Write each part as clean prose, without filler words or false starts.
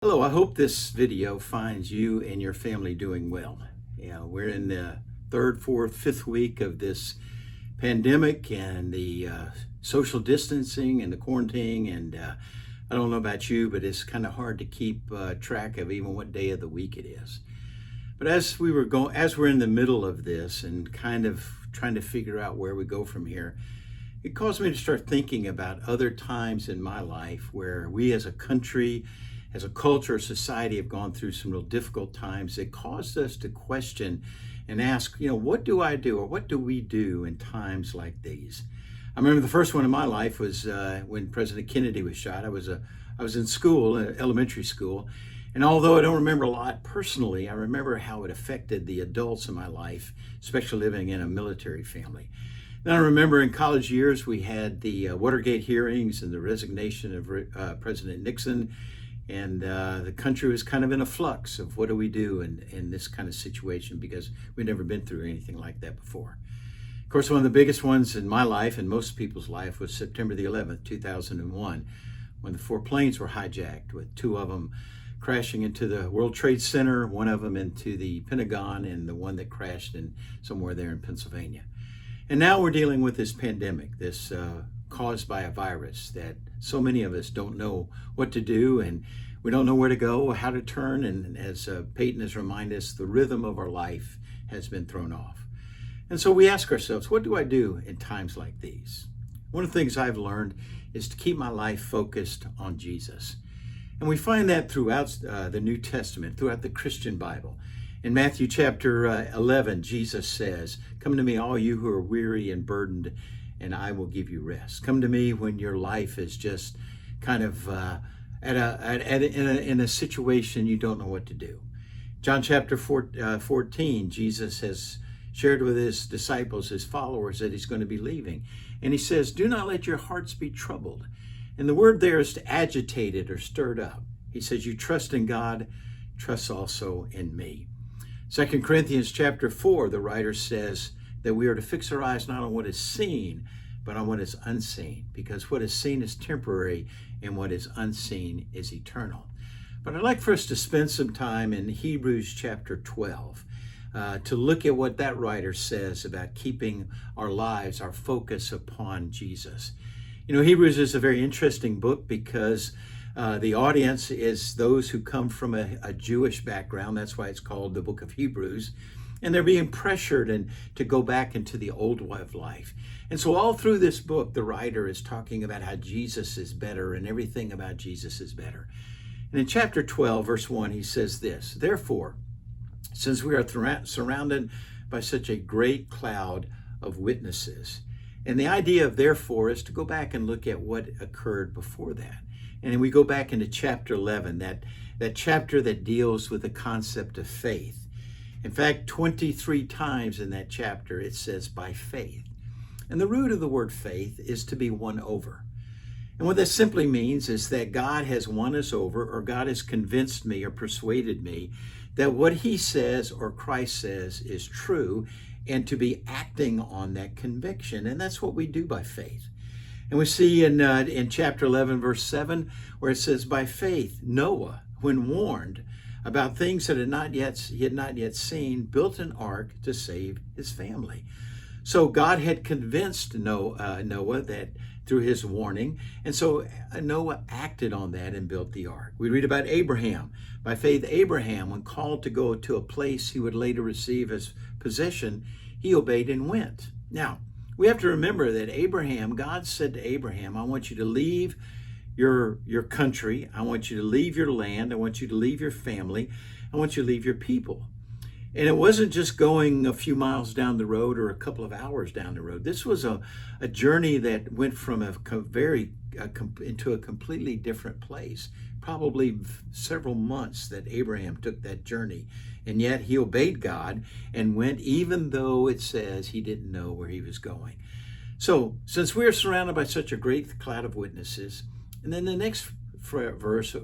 Hello, I hope this video finds you and your family doing well. We're in the third, fourth, fifth week of this pandemic and the social distancing and the quarantining. And I don't know about you, but it's kind of hard to keep track of even what day of the week it is. But as we're in the middle of this and kind of trying to figure out where we go from here, it caused me to start thinking about other times in my life where we as a country, as a culture, society have gone through some real difficult times. It caused us to question and ask, what do I do or what do we do in times like these? I remember the first one in my life was when President Kennedy was shot. I was in school, elementary school, and although I don't remember a lot personally, I remember how it affected the adults in my life, especially living in a military family. Then I remember in college years we had the Watergate hearings and the resignation of President Nixon. And the country was kind of in a flux of what do we do in this kind of situation because we'd never been through anything like that before. Of course, one of the biggest ones in my life and most people's life was September the 11th, 2001, when the 4 planes were hijacked, with 2 of them crashing into the World Trade Center, 1 of them into the Pentagon, and the one that crashed in somewhere there in Pennsylvania. And now we're dealing with this pandemic, this caused by a virus that so many of us don't know what to do, and we don't know where to go or how to turn. And as Peyton has reminded us, the rhythm of our life has been thrown off. And so we ask ourselves, what do I do in times like these? One of the things I've learned is to keep my life focused on Jesus. And we find that throughout the New Testament, throughout the Christian Bible. In Matthew chapter 11, Jesus says, "Come to me, all you who are weary and burdened, and I will give you rest." Come to me when your life is just kind of in a situation you don't know what to do. John chapter 14, Jesus has shared with his disciples, his followers, that he's going to be leaving. And he says, "Do not let your hearts be troubled." And the word there is to agitated or stirred up. He says, "You trust in God, trust also in me." 2 Corinthians chapter 4, the writer says that we are to fix our eyes not on what is seen, but on what is unseen, because what is seen is temporary and what is unseen is eternal. But I'd like for us to spend some time in Hebrews chapter 12 to look at what that writer says about keeping our lives, our focus upon Jesus. Hebrews is a very interesting book because the audience is those who come from a Jewish background. That's why it's called the book of Hebrews. And they're being pressured to go back into the old way of life. And so all through this book, the writer is talking about how Jesus is better and everything about Jesus is better. And in chapter 12, verse 1, he says this: "Therefore, since we are surrounded by such a great cloud of witnesses." And the idea of therefore is to go back and look at what occurred before that. And we go back into chapter 11, that chapter that deals with the concept of faith. In fact, 23 times in that chapter it says by faith. And the root of the word faith is to be won over. And what that simply means is that God has won us over, or God has convinced me or persuaded me that what he says or Christ says is true, and to be acting on that conviction. And that's what we do by faith. And we see in chapter 11, verse 7, where it says, "By faith, Noah, when warned about things that he had not yet seen, built an ark to save his family." So God had convinced Noah that through his warning, and so Noah acted on that and built the ark. We read about Abraham. By faith, Abraham, when called to go to a place he would later receive as possession, he obeyed and went. Now, we have to remember that God said to Abraham, "I want you to leave your country. I want you to leave your land. I want you to leave your family. I want you to leave your people." And it wasn't just going a few miles down the road or a couple of hours down the road. This was a journey that went from into a completely different place. Probably several months that Abraham took that journey. And yet he obeyed God and went, even though it says he didn't know where he was going. So since we are surrounded by such a great cloud of witnesses, and then the next verse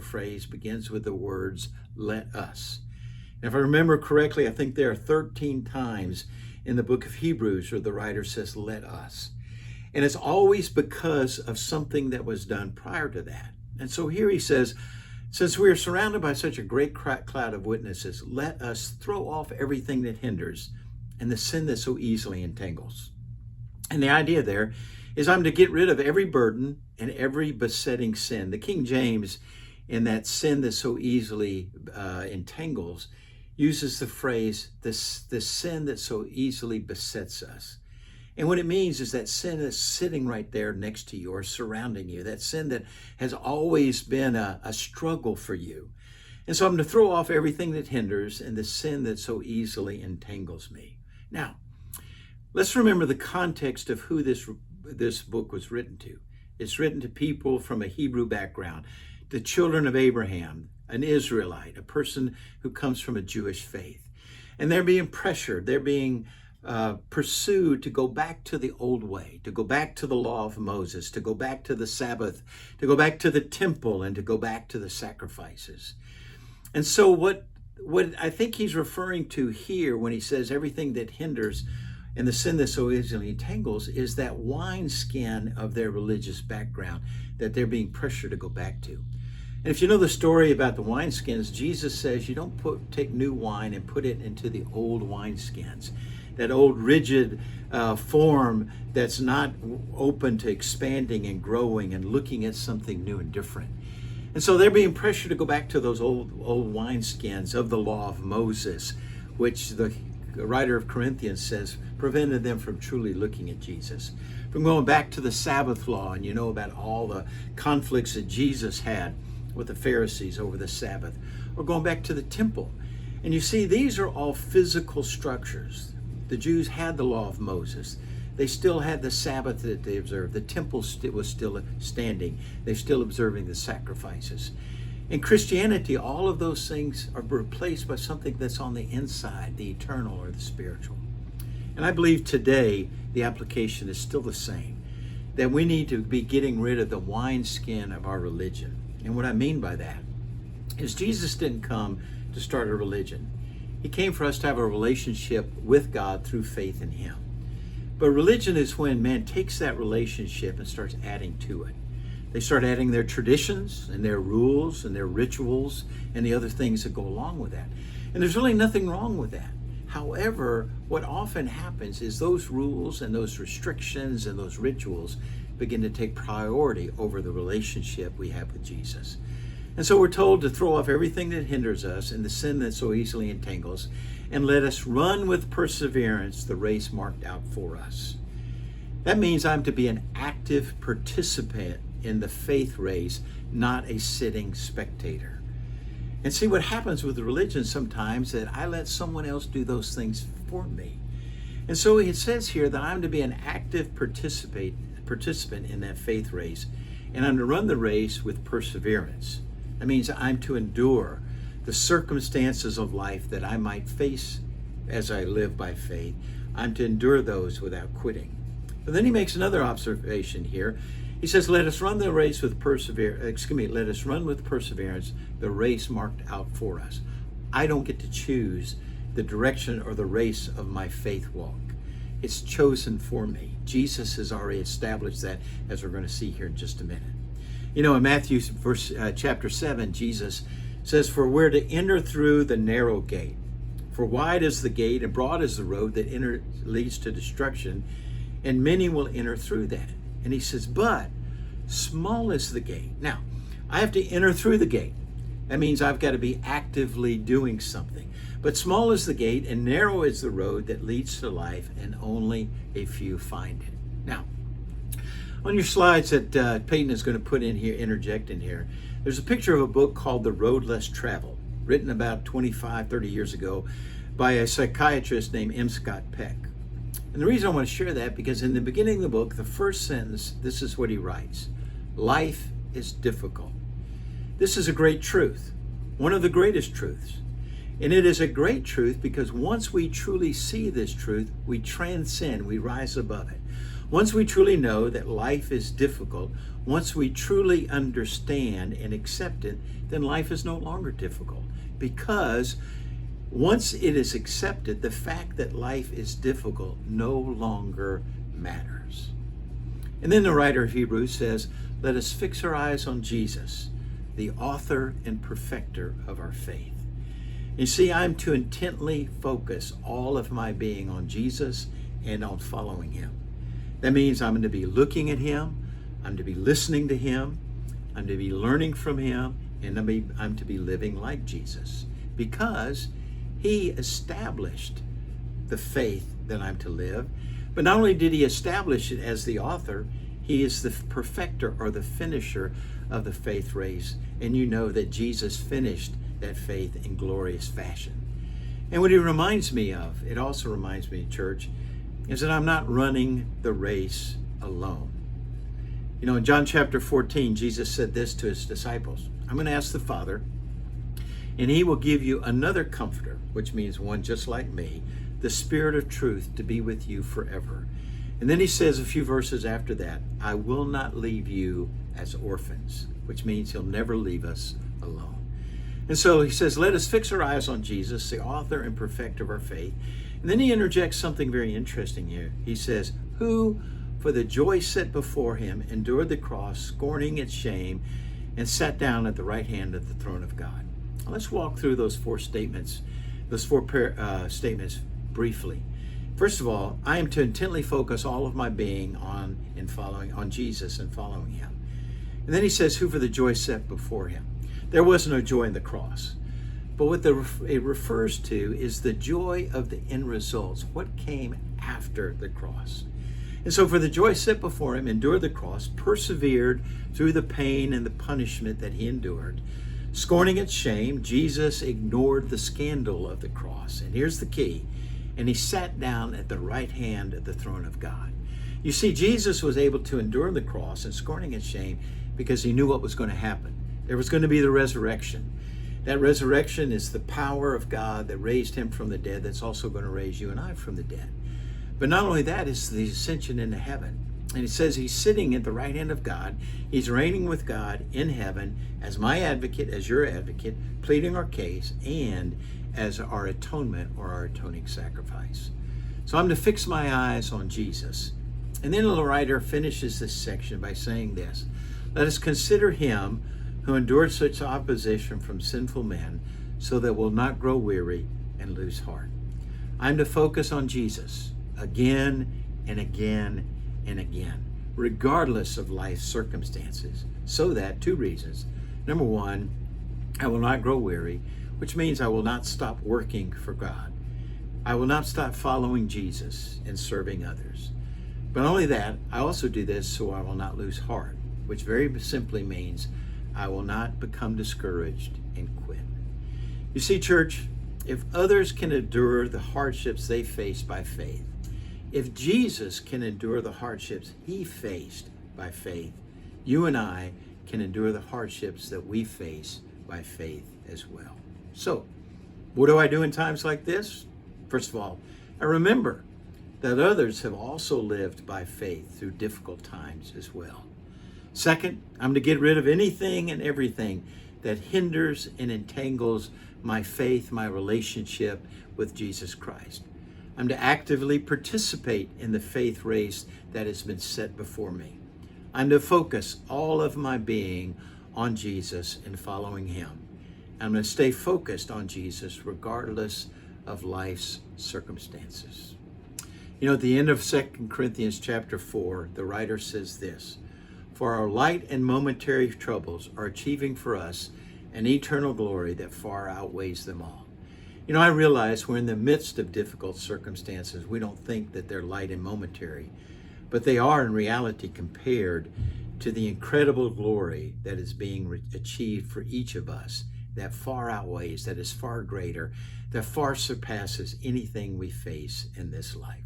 phrase begins with the words, "Let us." And if I remember correctly, I think there are 13 times in the book of Hebrews where the writer says, "Let us." And it's always because of something that was done prior to that. And so here he says, Since we are surrounded by such a great cloud of witnesses, let us throw off everything that hinders and the sin that so easily entangles. And the idea there is I'm to get rid of every burden and every besetting sin. The King James, in that sin that so easily entangles, uses the phrase, the sin that so easily besets us. And what it means is that sin is sitting right there next to you or surrounding you, that sin that has always been a struggle for you. And so I'm to throw off everything that hinders and the sin that so easily entangles me. Now, let's remember the context of who this book was written to. It's written to people from a Hebrew background, the children of Abraham, an Israelite, a person who comes from a Jewish faith. And they're being pressured, they're being pursued to go back to the old way, to go back to the law of Moses, to go back to the Sabbath, to go back to the temple, and to go back to the sacrifices. And so what I think he's referring to here when he says everything that hinders and the sin that so easily entangles is that wineskin of their religious background that they're being pressured to go back to. And if you know the story about the wineskins, Jesus says you don't take new wine and put it into the old wineskins. That old rigid form that's not open to expanding and growing and looking at something new and different. And so they're being pressured to go back to those old wineskins of the law of Moses, which the writer of Corinthians says prevented them from truly looking at Jesus. From going back to the Sabbath law, and you know about all the conflicts that Jesus had with the Pharisees over the Sabbath, or going back to the temple. And you see, these are all physical structures. The Jews had the law of Moses. They still had the Sabbath that they observed. The temple was still standing. They're still observing the sacrifices. In Christianity, all of those things are replaced by something that's on the inside, the eternal or the spiritual. And I believe today the application is still the same, that we need to be getting rid of the wineskin of our religion. And what I mean by that is Jesus didn't come to start a religion. He came for us to have a relationship with God through faith in Him. But religion is when man takes that relationship and starts adding to it. They start adding their traditions and their rules and their rituals and the other things that go along with that. And there's really nothing wrong with that. However, what often happens is those rules and those restrictions and those rituals begin to take priority over the relationship we have with Jesus. And so we're told to throw off everything that hinders us and the sin that so easily entangles, and let us run with perseverance the race marked out for us. That means I'm to be an active participant in the faith race, not a sitting spectator. And see, what happens with religion sometimes that I let someone else do those things for me. And so it says here that I'm to be an active participant in that faith race, and I'm to run the race with perseverance. That means I'm to endure the circumstances of life that I might face as I live by faith. I'm to endure those without quitting. But then he makes another observation here. He says, let us run the race with let us run with perseverance the race marked out for us. I don't get to choose the direction or the race of my faith walk. It's chosen for me. Jesus has already established that, as we're going to see here in just a minute. You know, in Matthew chapter 7, Jesus says, for we're to enter through the narrow gate. For wide is the gate and broad is the road that leads to destruction, and many will enter through that. And he says, but small is the gate. Now, I have to enter through the gate. That means I've got to be actively doing something. But small is the gate and narrow is the road that leads to life, and only a few find it. Now, on your slides that Peyton is going to put in here, interject in here, there's a picture of a book called The Road Less Traveled, written about 25, 30 years ago by a psychiatrist named M. Scott Peck. And the reason I want to share that, because in the beginning of the book, the first sentence, this is what he writes: life is difficult. This is a great truth, one of the greatest truths. And it is a great truth because once we truly see this truth, we transcend, we rise above it. Once we truly know that life is difficult, once we truly understand and accept it, then life is no longer difficult. Because once it is accepted, the fact that life is difficult no longer matters. And then the writer of Hebrews says, let us fix our eyes on Jesus, the author and perfecter of our faith. You see, I'm to intently focus all of my being on Jesus and on following him. That means I'm to be looking at him, I'm to be listening to him, I'm to be learning from him, and I'm to be living like Jesus, because he established the faith that I'm to live. But not only did he establish it as the author, he is the perfecter or the finisher of the faith race. And you know that Jesus finished that faith in glorious fashion. And what he reminds me of, it also reminds me, church, is that I'm not running the race alone. You know, in John chapter 14, Jesus said this to his disciples: I'm going to ask the Father, and he will give you another comforter, which means one just like me, the Spirit of truth, to be with you forever. And then he says a few verses after that, I will not leave you as orphans, which means he'll never leave us alone. And so he says, let us fix our eyes on Jesus, the author and perfecter of our faith. And then he interjects something very interesting here. He says, who, for the joy set before him, endured the cross, scorning its shame, and sat down at the right hand of the throne of God. Now, let's walk through those four statements briefly. First of all, I am to intently focus all of my being on Jesus and following him. And then he says, who for the joy set before him. There was no joy in the cross. But what it refers to is the joy of the end results, what came after the cross. And so for the joy set before him, endured the cross, persevered through the pain and the punishment that he endured. Scorning its shame, Jesus ignored the scandal of the cross. And here's the key. And he sat down at the right hand of the throne of God. You see, Jesus was able to endure the cross and scorning its shame because he knew what was going to happen. There was going to be the resurrection. That resurrection is the power of God that raised him from the dead that's also going to raise you and I from the dead. But not only that, it's the ascension into heaven. And it says he's sitting at the right hand of God. He's reigning with God in heaven as my advocate, as your advocate, pleading our case, and as our atonement or our atoning sacrifice. So I'm to fix my eyes on Jesus. And then the writer finishes this section by saying this: let us consider him who endured such opposition from sinful men, so that we'll not grow weary and lose heart. I'm to focus on Jesus again and again and again, regardless of life's circumstances, so that, two reasons. Number one, I will not grow weary, which means I will not stop working for God. I will not stop following Jesus and serving others. But not only that, I also do this so I will not lose heart, which very simply means I will not become discouraged and quit. You see, church, if others can endure the hardships they face by faith, if Jesus can endure the hardships he faced by faith, you and I can endure the hardships that we face by faith as well. So, what do I do in times like this? First of all, I remember that others have also lived by faith through difficult times as well. Second, I'm to get rid of anything and everything that hinders and entangles my faith, my relationship with Jesus Christ. I'm to actively participate in the faith race that has been set before me. I'm to focus all of my being on Jesus and following him. I'm going to stay focused on Jesus regardless of life's circumstances. You know, at the end of 2 Corinthians chapter 4, the writer says this: for our light and momentary troubles are achieving for us an eternal glory that far outweighs them all. You know, I realize we're in the midst of difficult circumstances. We don't think that they're light and momentary, but they are in reality compared to the incredible glory that is being achieved for each of us, that far outweighs, that is far greater, that far surpasses anything we face in this life.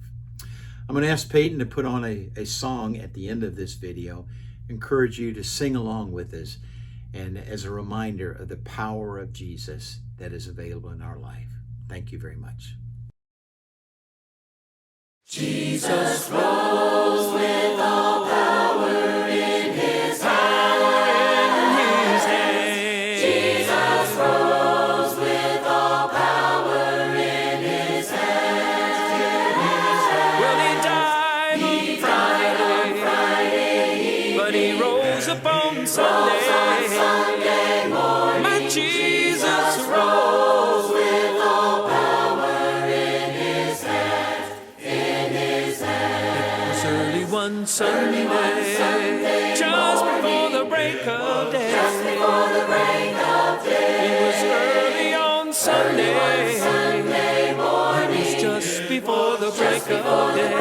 I'm going to ask Peyton to put on a song at the end of this video, encourage you to sing along with us, and as a reminder of the power of Jesus that is available in our life. Thank you very much. Jesus rose with all power in his hand. Jesus rose with all power in his hand. Well, he died on Friday, but he rose up on Sunday. one Sunday, just before the break of day. Just before the break of day. It was early on Sunday. Sunday morning. It was just before the break of day.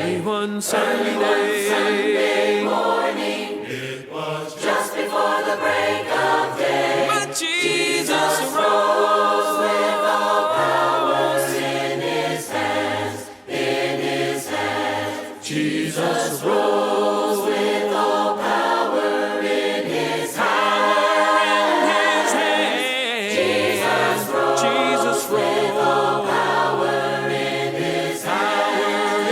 Early one Sunday. Sunday morning. It was Just before the break of day. My Jesus Rose with all powers in his hands, in his hands. Jesus rose with all power in his hands. Jesus rose with all power in his hands.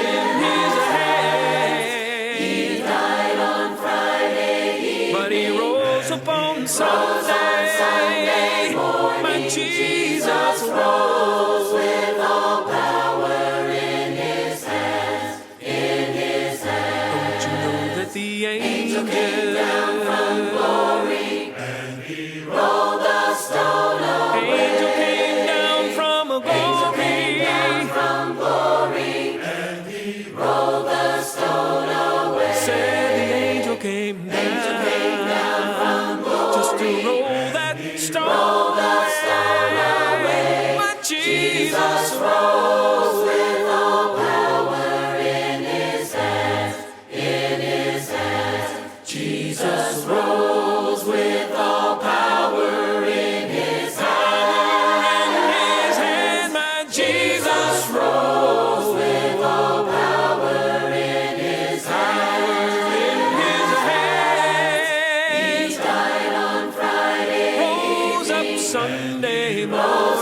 He died on Friday, But he rose upon Sunday morning. My Jesus rose with all power in his hands, in his hands. Don't you know that the angel Came down from glory, and he rolled the stone away. Angel came down from a glory. From glory, and he rolled the stone away. Said the angel came down From glory, just to roll that stone away. My Jesus rose with all power in his hands, in his hands. Jesus rose with all power in his hands. in his hand. My Jesus Rose with all power in his hands. in his hand. He died on Friday, Rose up Sunday morning.